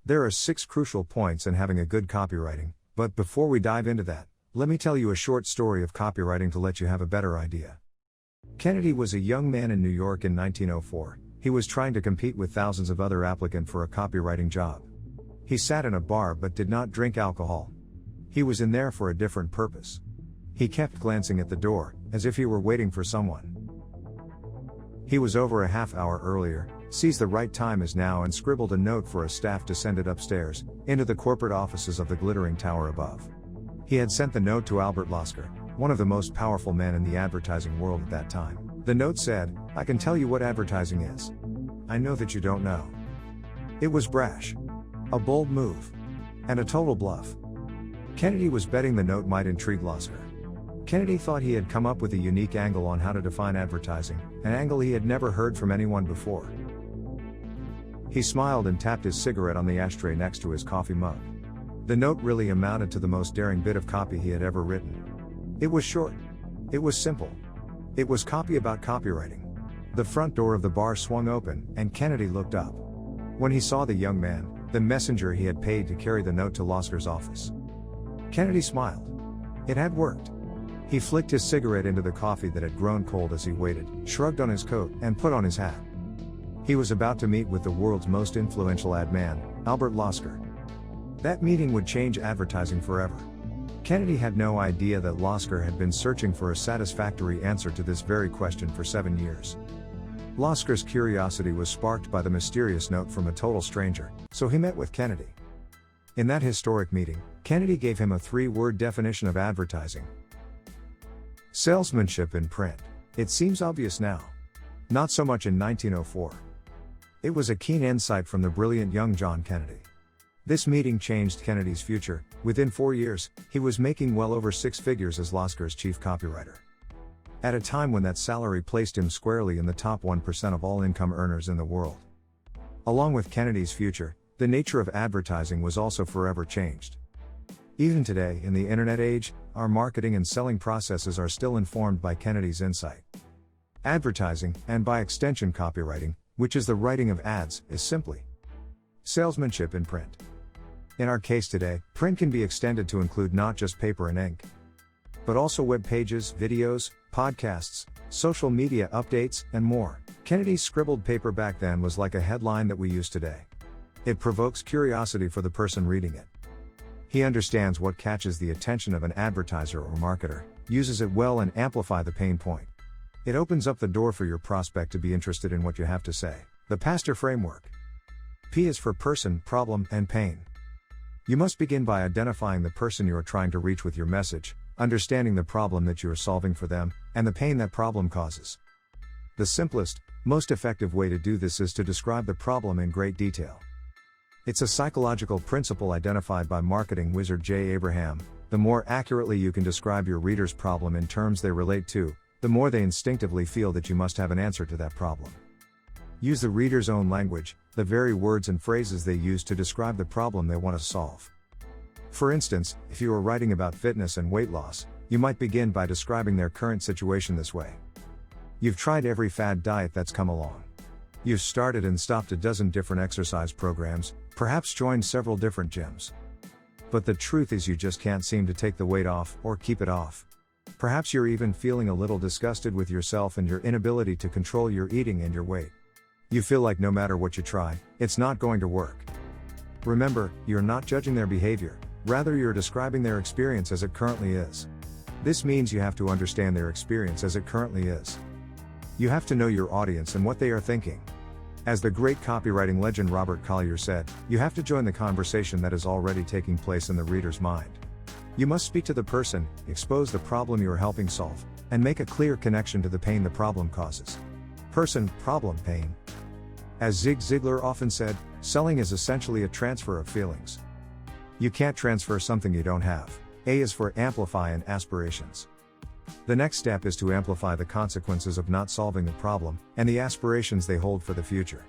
There are 6 crucial points in having a good copywriting, but before we dive into that, let me tell you a short story of copywriting to let you have a better idea. Kennedy was a young man in New York in 1904. He was trying to compete with thousands of other applicants for a copywriting job. He sat in a bar but did not drink alcohol. He was in there for a different purpose. He kept glancing at the door, as if he were waiting for someone. He was over a half hour earlier, sees the right time is now and scribbled a note for a staff to send it upstairs, into the corporate offices of the glittering tower above. He had sent the note to Albert Lasker, one of the most powerful men in the advertising world at that time. The note said, "I can tell you what advertising is. I know that you don't know." It was brash. A bold move. And a total bluff. Kennedy was betting the note might intrigue Lasker. Kennedy thought he had come up with a unique angle on how to define advertising, an angle he had never heard from anyone before. He smiled and tapped his cigarette on the ashtray next to his coffee mug. The note really amounted to the most daring bit of copy he had ever written. It was short. It was simple. It was copy about copywriting. The front door of the bar swung open, and Kennedy looked up. When he saw the young man, the messenger he had paid to carry the note to Lasker's office. Kennedy smiled. It had worked. He flicked his cigarette into the coffee that had grown cold as he waited, shrugged on his coat, and put on his hat. He was about to meet with the world's most influential ad man, Albert Lasker. That meeting would change advertising forever. Kennedy had no idea that Lasker had been searching for a satisfactory answer to this very question for 7 years. Lasker's curiosity was sparked by the mysterious note from a total stranger, so he met with Kennedy. In that historic meeting, Kennedy gave him a 3-word definition of advertising. Salesmanship in print. It seems obvious now. Not so much in 1904. It was a keen insight from the brilliant young John Kennedy. This meeting changed Kennedy's future. Within 4 years, he was making well over 6 figures as Lasker's chief copywriter. At a time when that salary placed him squarely in the top 1% of all income earners in the world. Along with Kennedy's future, the nature of advertising was also forever changed. Even today, in the internet age, our marketing and selling processes are still informed by Kennedy's insight. Advertising, and by extension copywriting, which is the writing of ads, is simply salesmanship in print. In our case today, print can be extended to include not just paper and ink, but also web pages, videos, podcasts, social media updates, and more. Kennedy's scribbled paper back then was like a headline that we use today. It provokes curiosity for the person reading it. He understands what catches the attention of an advertiser or marketer, uses it well and amplify the pain point. It opens up the door for your prospect to be interested in what you have to say. The PASTOR framework. P is for person, problem, and pain. You must begin by identifying the person you are trying to reach with your message, understanding the problem that you are solving for them, and the pain that problem causes. The simplest, most effective way to do this is to describe the problem in great detail. It's a psychological principle identified by marketing wizard J. Abraham. The more accurately you can describe your reader's problem in terms they relate to, the more they instinctively feel that you must have an answer to that problem. Use the reader's own language, the very words and phrases they use to describe the problem they want to solve. For instance, if you are writing about fitness and weight loss, you might begin by describing their current situation this way. You've tried every fad diet that's come along. You've started and stopped a dozen different exercise programs, perhaps joined several different gyms. But the truth is you just can't seem to take the weight off, or keep it off. Perhaps you're even feeling a little disgusted with yourself and your inability to control your eating and your weight. You feel like no matter what you try, it's not going to work. Remember, you're not judging their behavior, rather you're describing their experience as it currently is. This means you have to understand their experience as it currently is. You have to know your audience and what they are thinking. As the great copywriting legend Robert Collier said, you have to join the conversation that is already taking place in the reader's mind. You must speak to the person, expose the problem you are helping solve, and make a clear connection to the pain the problem causes. Person, problem, pain. As Zig Ziglar often said, selling is essentially a transfer of feelings. You can't transfer something you don't have. A is for amplify and aspirations. The next step is to amplify the consequences of not solving the problem, and the aspirations they hold for the future.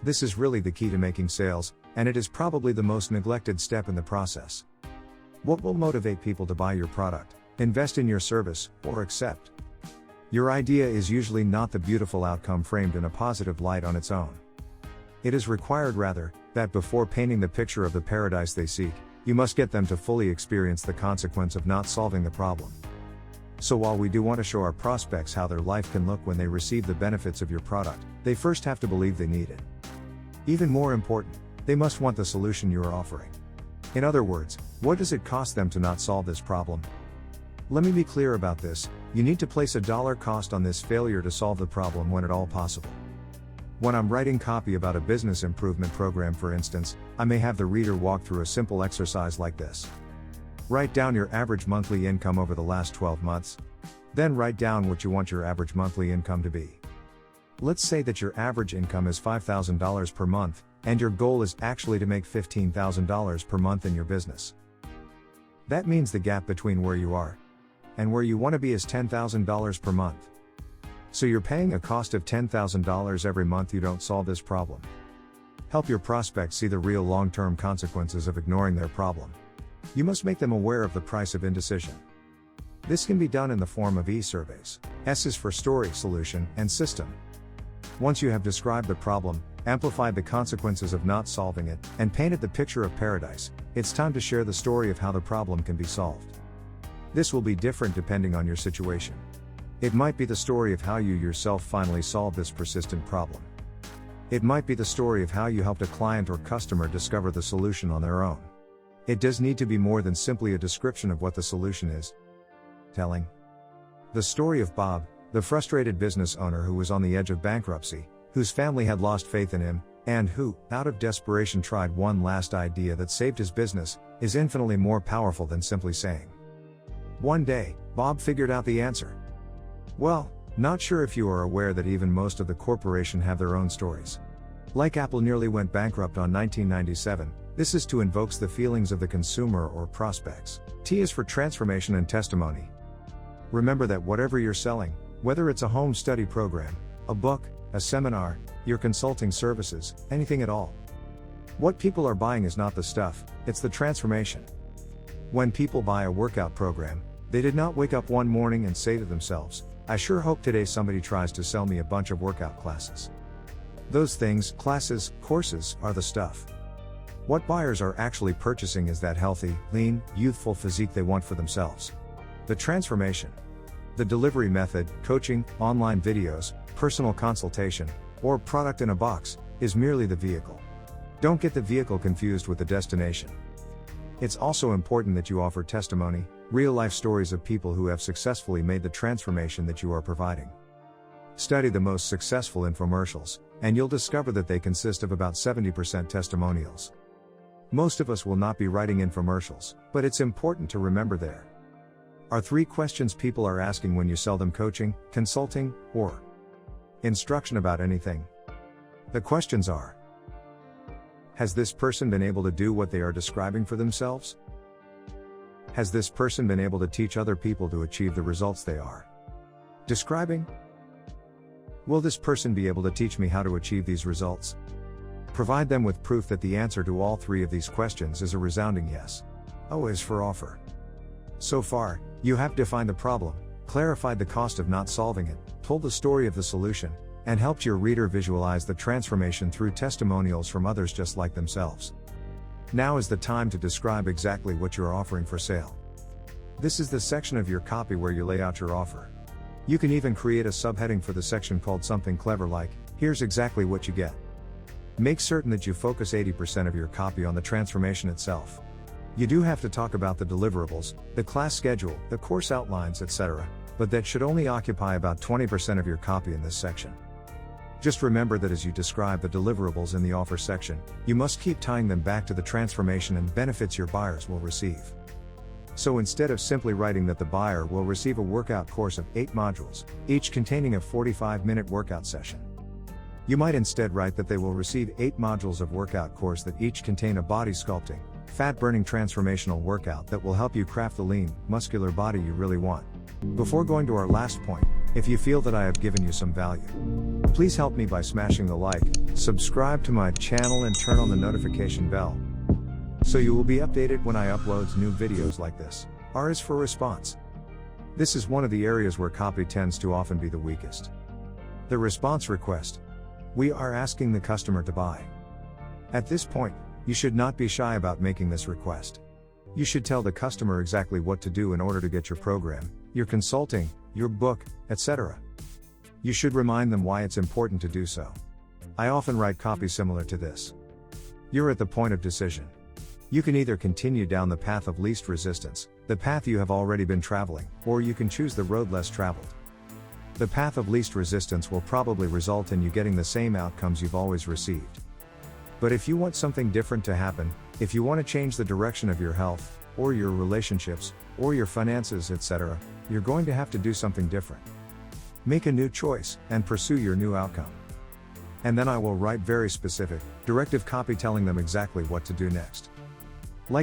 This is really the key to making sales, and it is probably the most neglected step in the process. What will motivate people to buy your product, invest in your service, or accept? Your idea is usually not the beautiful outcome framed in a positive light on its own. It is required rather, that before painting the picture of the paradise they seek, you must get them to fully experience the consequence of not solving the problem. So while we do want to show our prospects how their life can look when they receive the benefits of your product, they first have to believe they need it. Even more important, they must want the solution you are offering. In other words, what does it cost them to not solve this problem? Let me be clear about this, you need to place a dollar cost on this failure to solve the problem when at all possible. When I'm writing copy about a business improvement program, for instance, I may have the reader walk through a simple exercise like this. Write down your average monthly income over the last 12 months. Then write down what you want your average monthly income to be. Let's say that your average income is $5,000 per month, and your goal is actually to make $15,000 per month in your business. That means the gap between where you are and where you want to be is $10,000 per month. So you're paying a cost of $10,000 every month you don't solve this problem. Help your prospects see the real long-term consequences of ignoring their problem. You must make them aware of the price of indecision. This can be done in the form of e-surveys. S is for story, solution, and system. Once you have described the problem, amplified the consequences of not solving it, and painted the picture of paradise, it's time to share the story of how the problem can be solved. This will be different depending on your situation. It might be the story of how you yourself finally solved this persistent problem. It might be the story of how you helped a client or customer discover the solution on their own. It does need to be more than simply a description of what the solution is. Telling the story of Bob, the frustrated business owner who was on the edge of bankruptcy, whose family had lost faith in him, and who, out of desperation, tried one last idea that saved his business, is infinitely more powerful than simply saying. One day, Bob figured out the answer. Well, not sure if you are aware that even most of the corporation have their own stories. Like Apple nearly went bankrupt on 1997, this is to invoke the feelings of the consumer or prospects. T is for transformation and testimony. Remember that whatever you're selling, whether it's a home study program, a book, a seminar, your consulting services, anything at all, what people are buying is not the stuff, it's the transformation. When people buy a workout program, they did not wake up one morning and say to themselves, I sure hope today somebody tries to sell me a bunch of workout classes. Those things, classes, courses, are the stuff. What buyers are actually purchasing is that healthy, lean, youthful physique they want for themselves. The transformation. The delivery method, coaching, online videos, personal consultation, or product in a box, is merely the vehicle. Don't get the vehicle confused with the destination. It's also important that you offer testimony, real-life stories of people who have successfully made the transformation that you are providing. Study the most successful infomercials, and you'll discover that they consist of about 70% testimonials. Most of us will not be writing infomercials, but it's important to remember there are 3 questions people are asking when you sell them coaching, consulting, or instruction about anything. The questions are: has this person been able to do what they are describing for themselves? Has this person been able to teach other people to achieve the results they are describing? Will this person be able to teach me how to achieve these results? Provide them with proof that the answer to all 3 of these questions is a resounding yes. O is for offer. So far, you have defined the problem, clarified the cost of not solving it, told the story of the solution, and helped your reader visualize the transformation through testimonials from others just like themselves. Now is the time to describe exactly what you're offering for sale. This is the section of your copy where you lay out your offer. You can even create a subheading for the section called something clever like, here's exactly what you get. Make certain that you focus 80% of your copy on the transformation itself. You do have to talk about the deliverables, the class schedule, the course outlines, etc., but that should only occupy about 20% of your copy in this section. Just remember that as you describe the deliverables in the offer section, you must keep tying them back to the transformation and benefits your buyers will receive. So instead of simply writing that the buyer will receive a workout course of 8 modules, each containing a 45-minute workout session, you might instead write that they will receive 8 modules of workout course that each contain a body sculpting, fat-burning transformational workout that will help you craft the lean, muscular body you really want. Before going to our last point, if you feel that I have given you some value, please help me by smashing the like, subscribe to my channel and turn on the notification bell, so you will be updated when I upload new videos like this. R is for response. This is one of the areas where copy tends to often be the weakest. The response request. We are asking the customer to buy. At this point, you should not be shy about making this request. You should tell the customer exactly what to do in order to get your program, your consulting, your book, etc. You should remind them why it's important to do so. I often write copy similar to this. You're at the point of decision. You can either continue down the path of least resistance, the path you have already been traveling, or you can choose the road less traveled. The path of least resistance will probably result in you getting the same outcomes you've always received. But if you want something different to happen, if you want to change the direction of your health, or your relationships, or your finances, etc., you're going to have to do something different. Make a new choice, and pursue your new outcome. And then I will write very specific, directive copy telling them exactly what to do next.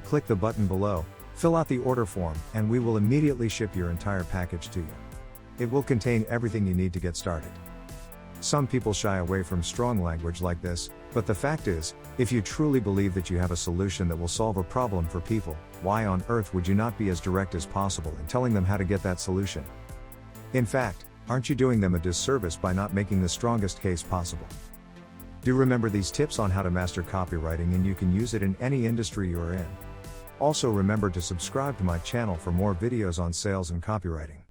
Click the button below, fill out the order form, and we will immediately ship your entire package to you. It will contain everything you need to get started. Some people shy away from strong language like this, but the fact is, if you truly believe that you have a solution that will solve a problem for people, why on earth would you not be as direct as possible in telling them how to get that solution? In fact, aren't you doing them a disservice by not making the strongest case possible? Do remember these tips on how to master copywriting, and you can use it in any industry you're in. Also remember to subscribe to my channel for more videos on sales and copywriting.